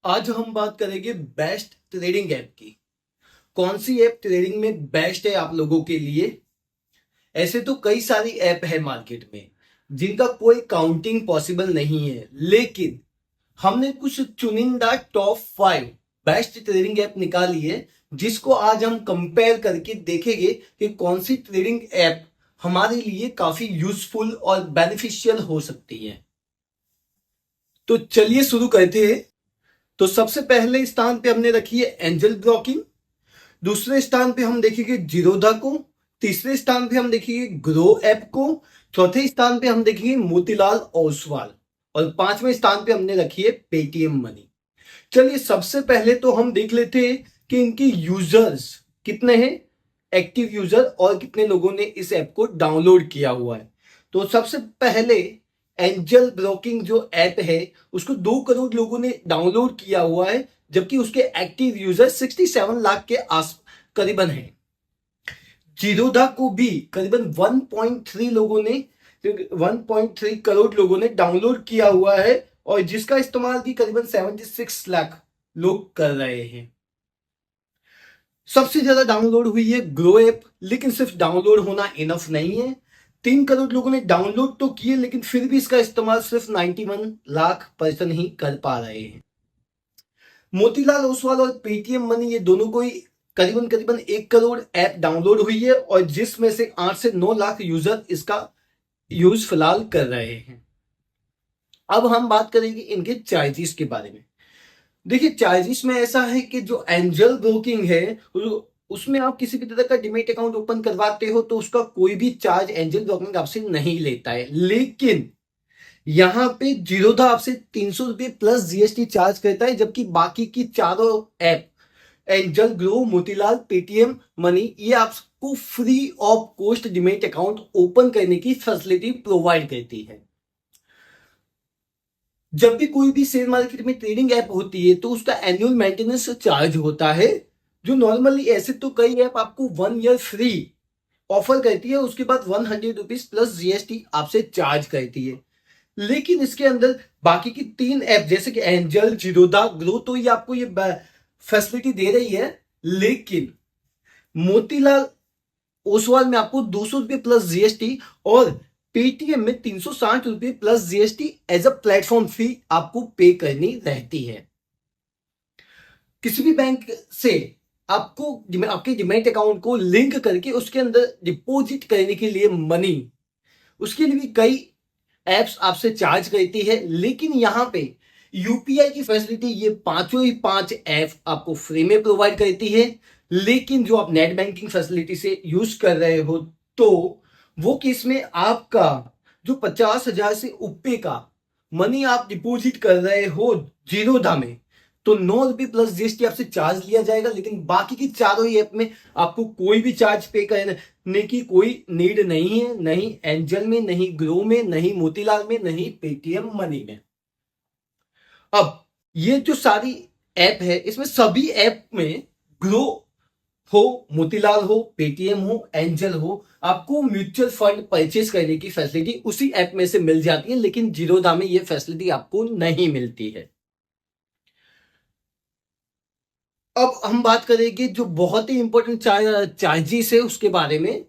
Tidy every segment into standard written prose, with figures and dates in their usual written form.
आज हम बात करेंगे बेस्ट ट्रेडिंग ऐप की। कौन सी ऐप ट्रेडिंग में बेस्ट है आप लोगों के लिए। ऐसे तो कई सारी ऐप है मार्केट में जिनका कोई काउंटिंग पॉसिबल नहीं है, लेकिन हमने कुछ चुनिंदा टॉप 5 बेस्ट ट्रेडिंग ऐप निकाली है, जिसको आज हम कंपेयर करके देखेंगे कि कौन सी ट्रेडिंग ऐप हमारे लिए काफी यूजफुल और बेनिफिशियल हो सकती है। तो चलिए शुरू करते हैं। तो सबसे पहले स्थान पे हमने रखी है एंजल ब्रोकिंग। दूसरे स्थान पे हम देखेंगे जीरोधा को। तीसरे स्थान पे हम देखेंगे ग्रो ऐप को। चौथे स्थान पे हम देखेंगे मोतीलाल ओसवाल। और पांचवें स्थान पे हमने रखी है पेटीएम मनी। चलिए सबसे पहले तो हम देख लेते हैं कि इनके यूजर्स कितने हैं, एक्टिव यूजर, और कितने लोगों ने इस ऐप को डाउनलोड किया हुआ है। तो सबसे पहले एंजल ब्रोकिंग जो ऐप है उसको 2 करोड़ लोगों ने डाउनलोड किया हुआ है, जबकि उसके एक्टिव यूजर 67 लाख के आस करीबन है। जीरोधा को भी करीबन 1.3 करोड़ लोगों ने डाउनलोड किया हुआ है, और जिसका इस्तेमाल भी करीबन 76 लाख लोग कर रहे हैं। सबसे ज्यादा डाउनलोड हुई है ग्रो ऐप, लेकिन सिर्फ डाउनलोड होना इनफ नहीं है। 3 करोड़ लोगों ने डाउनलोड तो किए, लेकिन फिर भी इसका इस्तेमाल सिर्फ 91 लाख पर्सन ही कर पा रहे हैं। मोतीलाल ओसवाल और पेटीएम मनी, ये दोनों को ही करीबन करीबन 1 करोड़ ऐप डाउनलोड हुई है, और जिसमें से 8 से 9 लाख यूजर इसका यूज फिलहाल कर रहे हैं। अब हम बात करेंगे इनके चार्जेस के बारे में। देखिए, चार्जेस में ऐसा है कि जो एंजल ब्रोकिंग है उसमें आप किसी भी तरह का डिमेट अकाउंट ओपन करवाते हो तो उसका कोई भी चार्ज एंजल ब्रोकिंग आपसे नहीं लेता है, लेकिन यहां पे जीरोधा आपसे 300 रुपये प्लस जीएसटी चार्ज करता है, जबकि बाकी की चारों app angel, grow, Motilal, Paytm money, ये आपको free of cost demat account open करने की फैसिलिटी प्रोवाइड करती है। जब भी कोई भी शेयर मार्केट में ट्रेडिंग ऐप होती है तो उसका एनुअल मेंटेनेंस चार्ज होता है, जो नॉर्मली ऐसे तो कई ऐप आपको 1 ईयर फ्री ऑफर करती है, उसके बाद 100 रुपीज प्लस जीएसटी आपसे चार्ज करती है। लेकिन इसके अंदर बाकी की 3 ऐप जैसे कि एंजल, जीरोधा, ग्रो, तो ये आपको ये फैसिलिटी दे रही है, लेकिन मोतीलाल ओसवाल में आपको 200 रुपये प्लस जीएसटी और पेटीएम में 360 रुपये plus GST as a platform fee आपको पे करनी रहती है। किसी भी बैंक से आपको आपके डिमेट अकाउंट को लिंक करके उसके अंदर डिपॉजिट करने के लिए मनी, उसके लिए भी कई एप्स आपसे चार्ज करती है, लेकिन यहां पे यूपीआई की फैसिलिटी ये पांचों ही 5 ऐप आपको फ्री में प्रोवाइड करती है। लेकिन जो आप नेट बैंकिंग फैसिलिटी से यूज कर रहे हो तो वो केस में आपका जो 50,000 से ऊपर का मनी आप डिपॉजिट कर रहे हो जीरोधा में, तो 9 रुपये प्लस जीएसटी आपसे चार्ज लिया जाएगा। लेकिन बाकी की चारों ही ऐप में आपको कोई भी चार्ज पे करने की कोई नीड नहीं है, नहीं एंजल में, नहीं ग्रो में, नहीं मोतीलाल में, नहीं पेटीएम मनी में। अब ये जो सारी ऐप है इसमें सभी ऐप में ग्रो हो, मोतीलाल हो, पेटीएम हो, एंजल हो, आपको म्यूचुअल फंड परचेज करने की फैसिलिटी उसी ऐप में से मिल जाती है, लेकिन जीरोधा में ये फैसिलिटी आपको नहीं मिलती है। अब हम बात करेंगे जो बहुत ही इंपॉर्टेंट चार्जेस है उसके बारे में।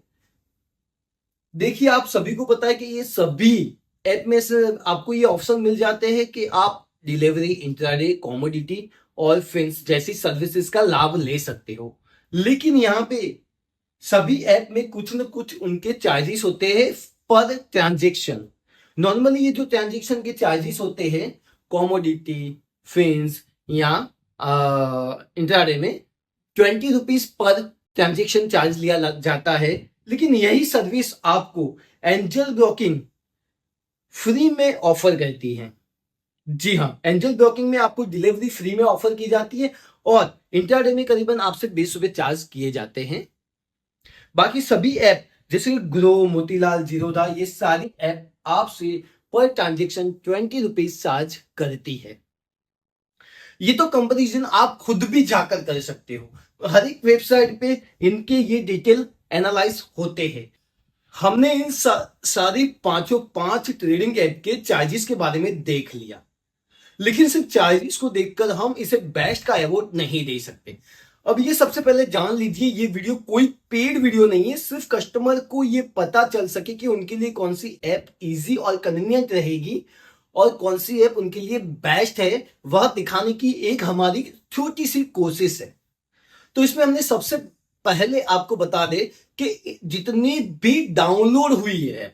देखिए, आप सभी को पता है कि ये सभी ऐप में से आपको ये ऑप्शन मिल जाते हैं कि आप डिलीवरी, इंट्राडे, कॉमोडिटी और फिन्स जैसी सर्विसेज का लाभ ले सकते हो। लेकिन यहाँ पे सभी ऐप में कुछ न कुछ उनके चार्जेस होते हैं पर ट्रांजेक्शन। नॉर्मली ये जो ट्रांजेक्शन के चार्जेस होते हैं कॉमोडिटी, फिन्स या इंट्राडे में 20 रुपीज पर ट्रांजेक्शन चार्ज लिया जाता है, लेकिन यही सर्विस आपको एंजल ब्रोकिंग फ्री में ऑफर करती है। जी हाँ, एंजल ब्रोकिंग में आपको डिलीवरी फ्री में ऑफर की जाती है, और इंट्राडे में करीबन आपसे 20 रुपए चार्ज किए जाते हैं। बाकी सभी ऐप जैसे ग्रो, मोतीलाल, जीरोधा, ये सारी ऐप आपसे पर ट्रांजेक्शन 20 रुपीज चार्ज करती है। ये तो कंपैरिजन आप खुद भी जाकर कर सकते हो, हर एक वेबसाइट पे इनके ये डिटेल एनालाइज होते हैं। हमने इन सारी पांचों 5 ट्रेडिंग ऐप के चार्जेस के बारे में देख लिया। लेकिन सिर्फ चार्जेस को देखकर हम इसे बेस्ट का अवार्ड नहीं दे सकते। अब ये सबसे पहले जान लीजिए, ये वीडियो कोई पेड वीडियो नहीं है, सिर्फ कस्टमर को ये पता चल सके कि उनके लिए कौन सी ऐप इजी और कन्वीनियंट रहेगी और कौन सी ऐप उनके लिए बेस्ट है, वह दिखाने की एक हमारी छोटी सी कोशिश है। तो इसमें हमने सबसे पहले आपको बता दे कि जितनी भी डाउनलोड हुई है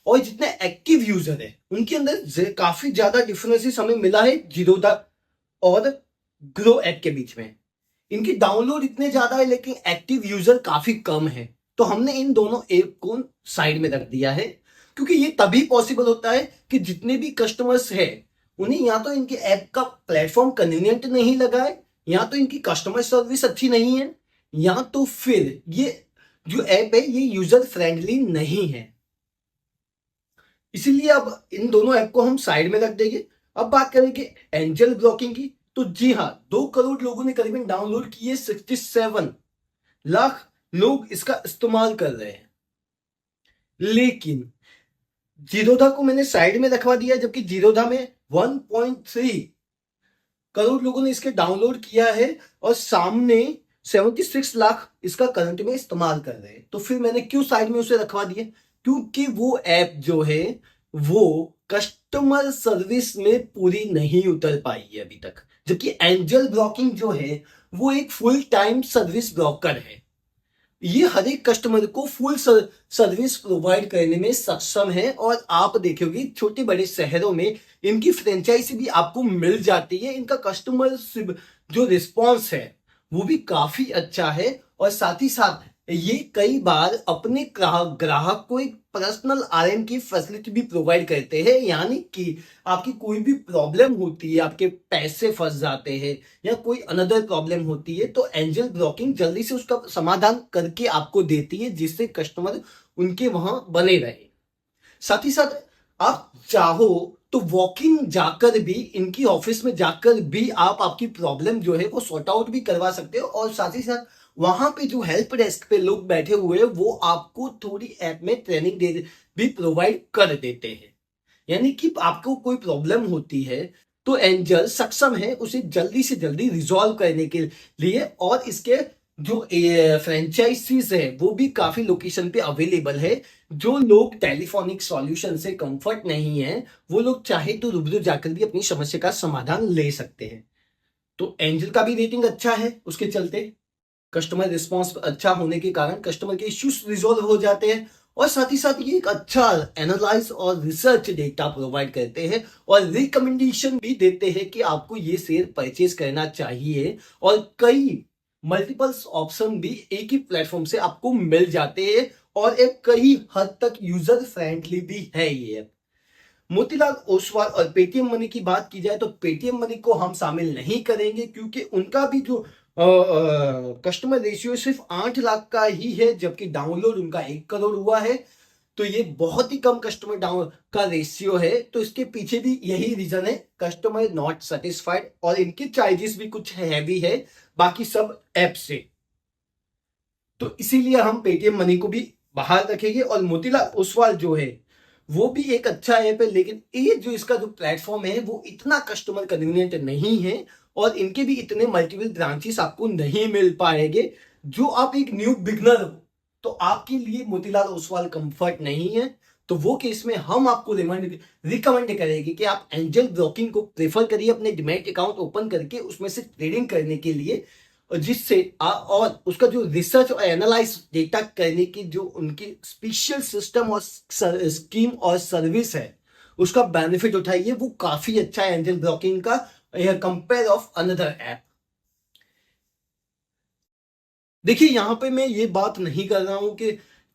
और जितने एक्टिव यूजर है उनके अंदर काफी ज्यादा डिफरेंसेस हमें मिला है जीरोधा और ग्रो ऐप के बीच में। इनकी डाउनलोड इतने ज्यादा है लेकिन एक्टिव यूजर काफी कम है। तो हमने इन दोनों ऐप को साइड में रख दिया है, क्योंकि ये तभी पॉसिबल होता है कि जितने भी कस्टमर्स है उन्हें या तो इनके ऐप का प्लेटफॉर्म कन्वीनियंट नहीं लगा है, या तो इनकी कस्टमर सर्विस अच्छी नहीं है, या तो फिर ये जो ऐप है ये यूजर फ्रेंडली नहीं है। इसीलिए अब इन दोनों ऐप को हम साइड में रख देंगे। अब बात करेंगे एंजल ब्लॉकिंग की। तो जी हाँ, 2 करोड़ लोगों ने करीबन डाउनलोड किए, 67 लाख लोग इसका इस्तेमाल कर रहे हैं। लेकिन जीरोधा को मैंने साइड में रखवा दिया, जबकि जीरोधा में 1.3 करोड़ लोगों ने इसके डाउनलोड किया है और सामने 76 लाख इसका करंट में इस्तेमाल कर रहे हैं। तो फिर मैंने क्यों साइड में उसे रखवा दिया? क्योंकि वो ऐप जो है वो कस्टमर सर्विस में पूरी नहीं उतर पाई है अभी तक, जबकि एंजल ब्लॉकिंग जो है वो एक फुल टाइम सर्विस ब्रोकर है। ये हर एक कस्टमर को फुल सर्विस प्रोवाइड करने में सक्षम है और आप देखोगे छोटे बड़े शहरों में इनकी फ्रेंचाइजी भी आपको मिल जाती है। इनका कस्टमर जो रिस्पॉन्स है वो भी काफी अच्छा है और साथ ही साथ ये कई बार अपने ग्राहक को एक पर्सनल आरएम की फैसिलिटी भी प्रोवाइड करते हैं, यानी कि आपकी कोई भी प्रॉब्लम होती है, आपके पैसे फंस जाते हैं या कोई अनदर प्रॉब्लम होती है, तो एंजल ब्लॉकिंग जल्दी से उसका समाधान करके आपको देती है, जिससे कस्टमर उनके वहां बने रहे। साथ ही साथ आप चाहो तो वॉक इन जाकर भी, इनकी ऑफिस में जाकर भी आप आपकी प्रॉब्लम जो है वो सॉर्ट आउट भी करवा सकते हो। और साथ ही साथ वहां पे जो हेल्प डेस्क पे लोग बैठे हुए हैं वो आपको थोड़ी ऐप में ट्रेनिंग दे भी प्रोवाइड कर देते हैं। यानी कि आपको कोई प्रॉब्लम होती है तो एंजल सक्षम है उसे जल्दी से जल्दी रिजॉल्व करने के लिए। और इसके जो फ्रेंचाइजीज है वो भी काफी लोकेशन पे अवेलेबल है। जो लोग टेलीफोनिक सॉल्यूशन से कंफर्ट नहीं है वो लोग चाहे तो रूबरू जाकर भी अपनी समस्या का समाधान ले सकते हैं। तो एंजल का भी रेटिंग अच्छा है, उसके चलते कस्टमर रिस्पॉन्स अच्छा होने के कारण कस्टमर के इश्यूज रिजॉल्व हो जाते हैं। और साथ ही साथ ये एक अच्छा एनालाइज और रिसर्च डेटा प्रोवाइड करते हैं और रिकमेंडेशन भी देते हैं कि आपको ये शेयर परचेज करना चाहिए। और कई मल्टीपल्स ऑप्शन भी एक ही प्लेटफॉर्म से आपको मिल जाते हैं और एक कई हद तक यूजर फ्रेंडली भी है ये ऐप। मोतीलाल ओसवाल और पेटीएम मनी की बात की जाए तो पेटीएम मनी को हम शामिल नहीं करेंगे, क्योंकि उनका भी जो कस्टमर रेशियो सिर्फ 8 लाख का ही है, जबकि डाउनलोड उनका 1 करोड़ हुआ है। तो ये बहुत ही कम कस्टमर डाउन का रेशियो है। तो इसके पीछे भी यही रीजन है, कस्टमर नॉट सेटिस्फाइड, और इनके चार्जेस भी कुछ हैवी है बाकी सब ऐप से। तो इसीलिए हम पेटीएम मनी को भी बाहर रखेंगे। और मोतीलाल ओसवाल जो है वो भी एक अच्छा ऐप है, लेकिन ये जो इसका जो प्लेटफॉर्म है वो इतना कस्टमर कन्वीनियंट नहीं है और इनके भी इतने मल्टीपल ब्रांचेस आपको नहीं मिल पाएंगे। जो आप एक न्यू बिगनर हो तो आपके लिए मोतीलाल ओसवाल कंफर्ट नहीं है। तो वो केस में हम आपको रिकमेंड करेंगे कि आप एंजल ब्रोकिंग को प्रेफर करिए अपने डिमैट अकाउंट ओपन करके उसमें से ट्रेडिंग करने के लिए, जिससे और उसका जो रिसर्च और एनालाइज डेटा करने की जो उनकी स्पेशल सिस्टम और स्कीम और सर्विस है उसका बेनिफिट उठाइए। वो काफी अच्छा है एंजल ब्रोकिंग का कंपेयर ऑफ अनदर ऐप। देखिए यहां पे मैं ये बात नहीं कर रहा हूं कि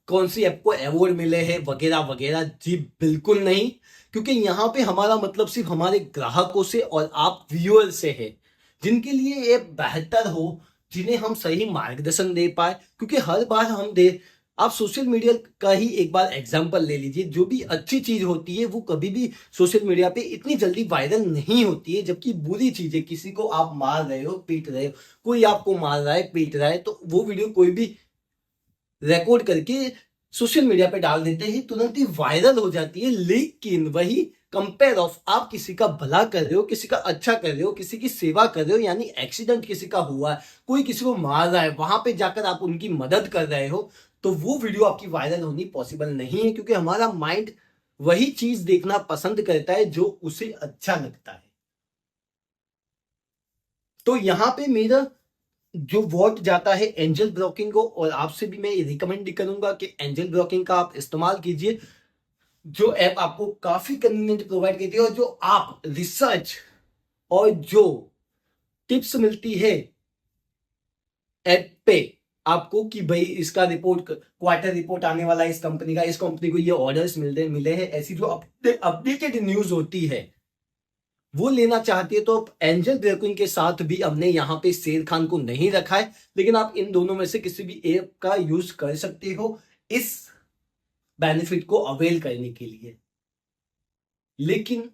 कौन सी ऐप को अवार्ड मिले हैं वगैरह वगैरह, जी बिल्कुल नहीं। क्योंकि यहाँ पे हमारा मतलब सिर्फ हमारे ग्राहकों से और आप व्यूअर से है, जिनके लिए ये बेहतर हो, जिन्हें हम सही मार्गदर्शन दे पाए। क्योंकि हर बार हम दे आप सोशल मीडिया का ही एक बार एग्जांपल ले लीजिए, जो भी अच्छी चीज होती है वो कभी भी सोशल मीडिया पे इतनी जल्दी वायरल नहीं होती है, जबकि बुरी चीजें, किसी को आप मार रहे हो, पीट रहे हो, कोई आपको मार रहा है, पीट रहा है, तो वो वीडियो कोई भी रिकॉर्ड करके सोशल मीडिया पे डाल देते हैं, तुरंत ही वायरल हो जाती है। लेकिन वही कंपेयर ऑफ आप किसी का भला कर रहे हो, किसी का अच्छा कर रहे हो, किसी की सेवा कर रहे हो, यानी एक्सीडेंट किसी का हुआ है, कोई किसी को मार रहा है, वहां पे जाकर आप उनकी मदद कर रहे हो, तो वो वीडियो आपकी वायरल होनी पॉसिबल नहीं है, क्योंकि हमारा माइंड वही चीज देखना पसंद करता है जो उसे अच्छा लगता है। तो यहां पे मेरा जो वोट जाता है एंजल ब्रोकिंग को, और आपसे भी मैं रिकमेंड करूंगा कि एंजल ब्रोकिंग का आप इस्तेमाल कीजिए, जो ऐप आपको काफी कन्वीनियंट प्रोवाइड करती है, और जो आप रिसर्च और जो टिप्स मिलती है ऐप पे आपको कि भाई इसका रिपोर्ट, क्वार्टर रिपोर्ट आने वाला है इस कंपनी का, इस कंपनी को ये ऑर्डर्स मिले हैं, ऐसी जो अपडेटेड न्यूज होती है वो लेना चाहती है, तो आप एंजल ब्रोकिंग के साथ भी हमने यहाँ पे शेर खान को नहीं रखा है, लेकिन आप इन दोनों में से किसी भी ऐप का यूज कर सकते हो इस बेनिफिट को अवेल करने के लिए। लेकिन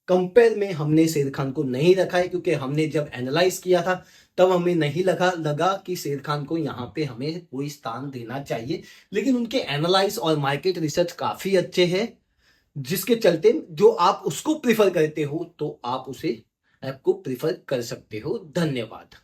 कंपेयर में हमने शेर खान को नहीं रखा है, क्योंकि हमने जब एनालाइज किया था तब हमें नहीं लगा कि शेर खान को यहाँ पे हमें कोई स्थान देना चाहिए, लेकिन उनके एनालाइज और मार्केट रिसर्च काफी अच्छे हैं, जिसके चलते जो आप उसको प्रिफर करते हो तो आप उसे ऐप को प्रिफर कर सकते हो। धन्यवाद।